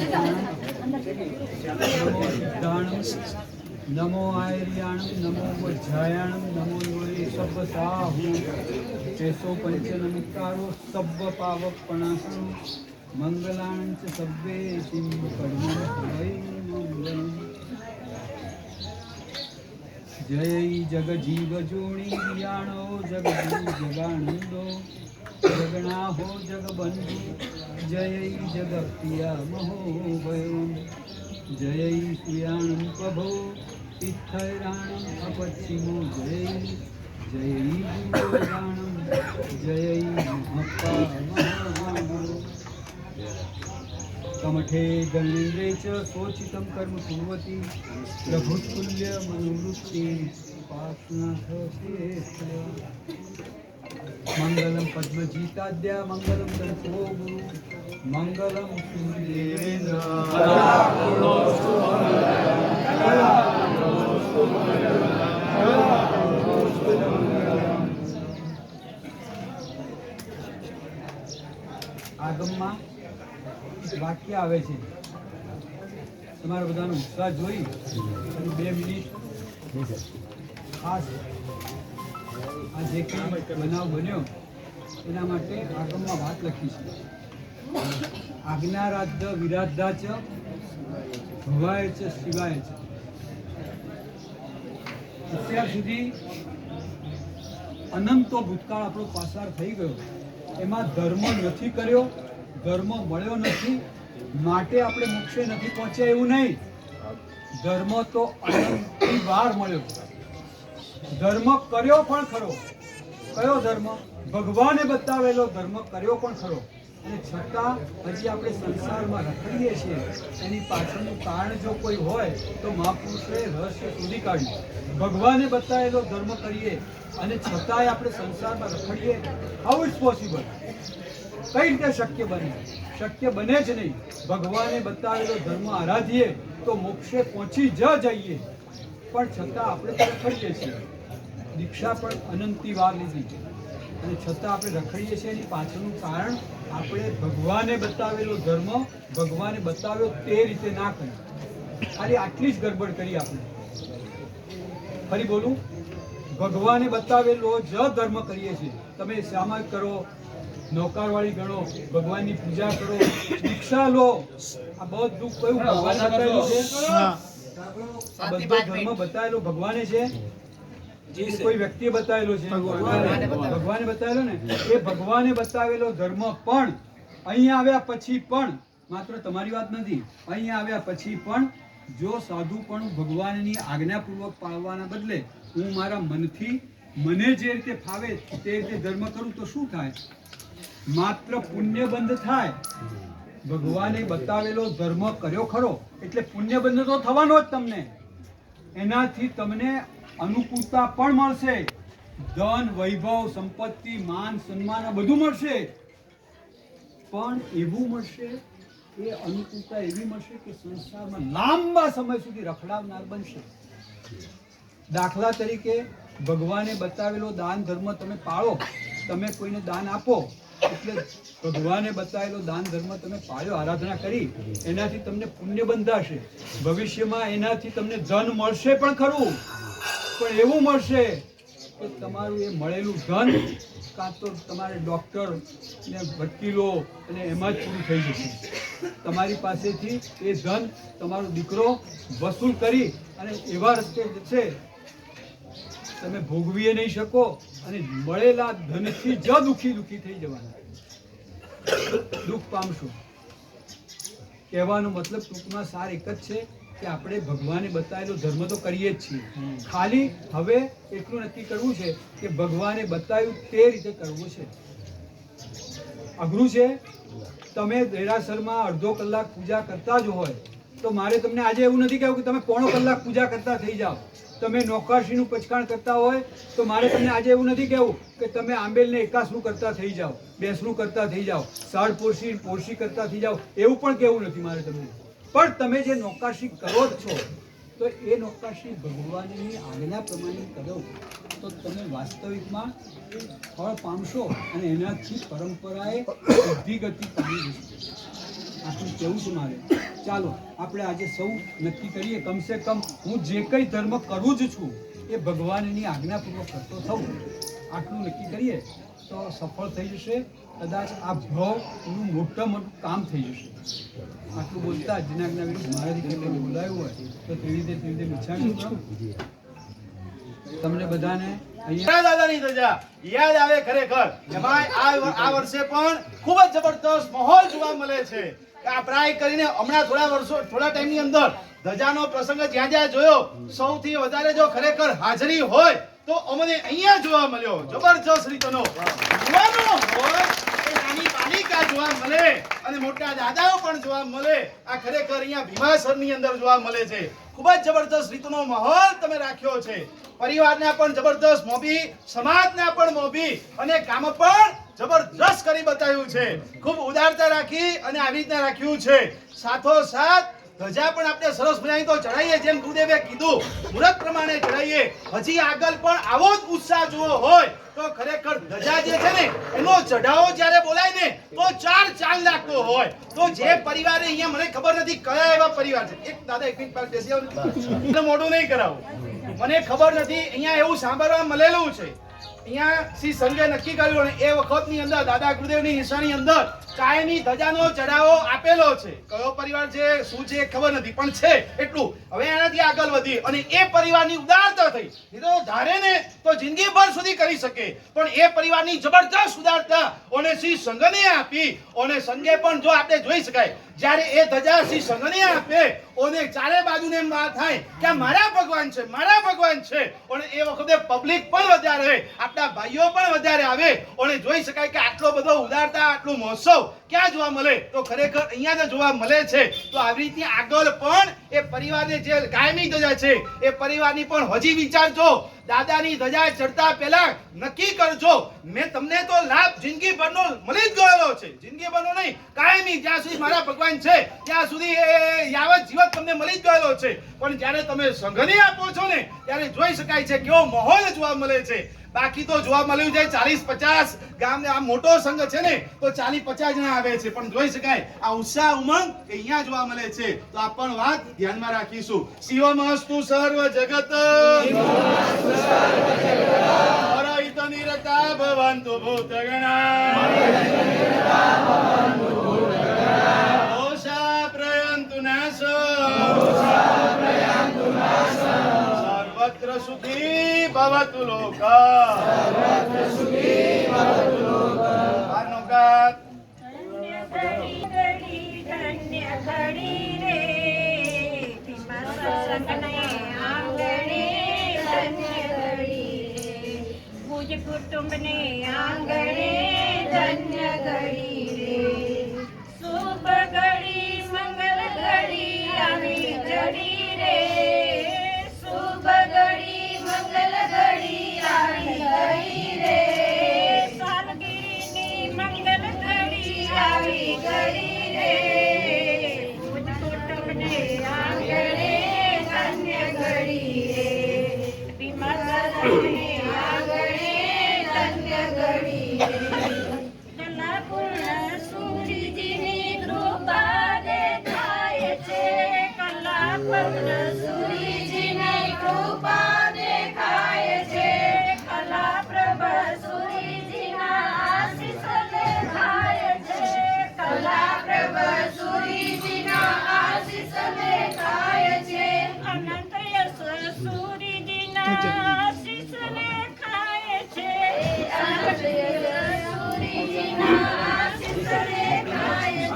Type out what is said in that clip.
नमो सिद्धाणं नमो आयर्याणं नमो वज्रायाणं नमो योरे सब्बसाहु केशो पंचनमिकारो सब्ब पावकपणासु मंगलानं च सब्बे सिं कर्मं वै मंगलम् जय जगजीव जोणी रियाणो जगजीव जगानंदो जगनाहो जगबंधु जय जगप्रिया महो वयो जय श्रियाणं प्रभो इत्थैराणं अपच्चिमो जय जय गुरुराणं जय महप्पा महागुरु कमठे गणेन्द्रे च सोचितं कर्म कुर्वती प्रभुतुल्य मनोवृत्ति मंगलम पद्मजीताद्या मंगलम गणपो गुरु मंगलम सूर्यदेवेन्द्र આગમમાં વાક્ય આવે છે તમારા બધાનો ઉત્સાહ જોઈ અને 2 મિનિટ ખાસ આ જે કંઈ બનાવ બન્યો એના માટે આગમમાં વાત લખી છે આજ્ઞારાધ્ય વિરાધા ચ ભવાય ચ શિવાય છે અત્યાર સુધી અનંતો ભૂતકાળ આપણો પાસાર થઈ ગયો એમાં ધર્મ નથી કર્યો ધર્મ મળ્યો નથી માટે આપણે મોક્ષે નથી પહોંચ્યા એવું નહીં ધર્મ તો અનંતી વાર મળ્યો ધર્મ કર્યો પણ ખરો કયો ધર્મ ભગવાને બતાવેલો ધર્મ કર્યો પણ ખરો અને છતાં હજી આપણે સંસારમાં રખડીએ છીએ એની પાછળનું કારણ જો કોઈ હોય તો મહાપુરુષોએ રહસ્ય શોધી કાઢ્યું ભગવાને બતાવેલો ધર્મ કરીએ અને છતાંય આપણે સંસારમાં રખડીએ હાઉ ઇટ્સ પોસિબલ કઈ રીતે શક્ય બને જ નહીં ભગવાને બતાવેલો ધર્મ આરાધીએ તો મોક્ષે પહોંચી જઈએ પણ છતાં આપણે તો રખડીએ છીએ દીક્ષા પણ અનંતી વાર લીધી અને છતાં આપણે રખડીએ છીએ એની પાછળનું કારણ આપણે ભગવાને બતાવેલો ધર્મ ભગવાને બતાવ્યો તે રીતે ના કર્યો ખાલી આટલી જ ગડબડ કરી આપણે ફરી બોલું ભગવાને બતાવેલો જ ધર્મ કરીએ છીએ તમે સામાયિક કરો નૌકારવાળી ગણો ભગવાનની પૂજા કરો દીક્ષા લો આ બધું કયું ભગવાને બતાવેલું છે આ બધો ધર્મ બતાવેલો ભગવાને છે કોઈ વ્યક્તિએ બતાવેલો છે ભગવાને બતાવેલો ને એ ભગવાને બતાવેલો ધર્મ પણ અહીંયા આવ્યા પછી પણ માત્ર તમારી વાત નથી અહીંયા આવ્યા પછી પણ જો સાધુ પણ ભગવાનની આજ્ઞાપૂર્વક પાળવાના બદલે હું મારા મનથી મને જે રીતે ફાવે તે રીતે ધર્મ કરું તો શું થાય માત્ર પુણ્ય બંધ થાય ભગવાને બતાવેલો ધર્મ કર્યો ખરો એટલે પુણ્ય બંધ તો થવાનો જ તમને એનાથી તમને અનુકૂળતા પણ મળશે ધન વૈભવ સંપત્તિ માન સન્માન આ બધું મળશે પણ એવું મળશે એ અનુકૂળતા એવી મળશે કે સંસારમાં લાંબા સમય સુધી રખડાવનાર બનશે દાખલા તરીકે ભગવાને બતાવેલો દાન ધર્મ તમે પાળો તમે કોઈને દાન આપો એટલે ભગવાને બતાવેલો દાન ધર્મ તમે પાળ્યો આરાધના કરી એનાથી તમને પુણ્ય બંધાશે ભવિષ્યમાં એનાથી તમને ધન મળશે પણ ખરું પણ એવું મળશે કે તમારું એ મળેલું ધન કાં તો તમારે ડૉક્ટર ને વકીલો અને એમાં જ પૂરું થઈ જશે તમારી પાસેથી એ ધન તમારો દીકરો વસૂલ કરી અને એવા રસ્તે જશે તમે ભોગવી નહીં શકો અને મળેલા ધનથી જ દુઃખી થઈ જવાના દુઃખ પામશો કહેવાનો મતલબ ટૂંકમાં સાર એક જ છે કે આપણે ભગવાને બતાવેલો ધર્મ તો કરીએ જ છીએ ખાલી હવે એટલું નક્કી કરવું છે કે ભગવાને બતાવ્યું તે રીતે કરવું છે અઘરું છે તમે દેરાસરમાં અડધો કલાક પૂજા કરતા જ હોય તો મારે તમને આજે એવું નથી કહેવું કે તમે પોણો કલાક પૂજા કરતા થઈ જાઓ તમે નોકાશીનું પચકાણ કરતા હોય તો મારે તમને આજે એવું નથી કહેવું કે તમે આંબેલને એકાસનું કરતા થઈ જાઓ બેસનું કરતા થઈ જાઓ સાડ પોરસી કરતા થઈ જાઓ એવું પણ કહેવું નથી મારે તમને પણ તમે જે નોકાશી કરો જ છો તો એ નોકાશી ભગવાનની આજ્ઞા પ્રમાણે કરો તો તમે વાસ્તવિકમાં ફળ પામશો અને એનાથી પરંપરાએ બુદ્ધિ ગતિ પામી જશે આટલું કેવું છે મારે. ચાલો આપણે આજે સૌ નક્કી કરીએ, કમસે કમ હું જે કંઈ ધર્મ કરું જ છું એ ભગવાનની આજ્ઞાપૂર્વક કરતો થવું. આટલું નક્કી કરીએ તો સફળ થઈ જશે. કદાચ આ ભવનું મોટું કામ થઈ જશે. આટલું બોલતા જનાજ્ઞા વિરુદ્ધ મારાથી કંઈ બોલાયું હોય તો તેવી રીતે વિચારી તમને બધાને અહીંયા દાદાની ધજા યાદ આવે ખરેખર. એમાં આ વર્ષે પણ ખૂબ જ જબરદસ્ત માહોલ જોવા મળે છે. આ પ્રાય કરીને હમણાં થોડા ટાઈમની અંદર ધજાનો પ્રસંગ જ્યાં જ્યાં જોયો, સૌથી વધારે જો ખરેખર હાજરી હોય તો અમને અહીંયા જોવા મળ્યો. જબરજસ્ત રીતનો યુવાનો હોય એ નાની બાલિકા જોવા મળે અને મોટા દાદાઓ પણ જોવા મળે. આ ખરેખર અહીંયા ભીમાસરની અંદર જોવા મળે છે. ખૂબ જ જબરદસ્ત રીતનો માહોલ તમે રાખ્યો છે. પરિવારને પણ જબરદસ્ત મોભી, સમાજને પણ મોભી અને કામ પણ જબરદસ્ત કરી બતાવ્યું છે. ખૂબ ઉદારતા રાખી અને આવી રીતના રાખ્યું છે. સાથોસાથ ધજા પણ આપણે સરસ મજાની તો ચડાવીએ, જેમ ગુરુદેવે કીધું મુહૂર્ત પ્રમાણે ચડાવીએ. હજી આગળ પણ આવો જ ઉત્સાહ જોવો હોય તો ખરેખર ધજા જે છે ને એનો ચઢાવો જ્યારે બોલાય ને તો 4 ચાંદ લાગતો હોય. તો જે પરિવારે અહીંયા મને ખબર નથી કયા એવા પરિવાર છે. એક દાદા એક મિનિટ પાસે બેસી આવો, મોઢું નહીં કરાવું. મને ખબર નથી, અહીંયા એવું સાંભળવા મળેલું છે. અહીંયા શ્રી સંજય નક્કી કર્યું અને એ વખતની અંદર દાદા ગુરુદેવની નિશાની અંદર કાયમી ધજાનો ચઢાવો આપેલો છે. કયો પરિવાર છે, શું છે ખબર નથી, પણ છે એટલું. હવે એનાથી આગળ વધી અને એ પરિવારની ઉદારતા થઈ. એ તો ધારે ને તો જિંદગીભર સુધી કરી શકે, પણ એ પરિવારની જબરજસ્ત ઉદારતા અને શ્રી સંઘને આપી. અને સંઘે પણ જો આપણે જોઈ શકાય જ્યારે એ ધજા શ્રી સંઘને આપે અને ચારે બાજુને એમ વાત થાય કે મારા ભગવાન છે, મારા ભગવાન છે. અને એ વખતે પબ્લિક પણ વધારે, આપણા ભાઈઓ પણ વધારે આવે અને જોઈ શકાય કે આટલો બધો ઉદારતા, આટલું મહોત્સવ ક્યાં જોવા મળે તો ખરેખર અહીંયા જ જોવા મળે છે. તો આવી રીતે આગળ પણ એ પરિવારને જે કાયમી ધજા છે એ પરિવારની પણ હજી વિચારજો. દાદાની ધજા ચડતા પહેલા નક્કી કરજો. મેં તમને તો લાભ જિંદગીભરનો મળી જ ગયેલો છે. જિંદગીભરનો નહીં, કાયમી જ્યાં સુધી મારા ભગવાન છે ત્યાં સુધી એ યાવત જીવન તમને મળી જ ગયેલો છે. પણ જ્યારે તમે સંઘને આપો છો ને ત્યારે જોઈ શકાય છે કેવો માહોલ જોવા મળે છે. બાકી તો જોવા મળ્યું છે 40-50 ગામ, આ મોટો સંઘ છે ને તો 40-50 જણા આવે છે. પણ જોઈ શકાય આ ઉત્સાહ ઉમંગ અહીંયા જોવા મળે છે. તો આ પણ વાત ધ્યાનમાં રાખીશું. શિવમસ્તુ સર્વ જગત હરિત નિરતા ભવન્તુ ભૂતગણા દોષા પ્રયન્તુ નાશ સર્વત્ર સુખી ભવતુ લોકા. કુટુંબને આંગણે ધન્ય ઘડી રે, શુભ ઘડી મંગલ ઘડી આવી ઘડી રે, શુભ ઘડી મંગલ ઘડી આવી ઘડી રે, સાલગીરીની મંગલ ઘડી આવી ઘડી રે, કુટુંબને આંગણે ધન્ય ઘડી રે, ભીમાસરને સૂર્યજીની કૃપા દેખાય છે. કલા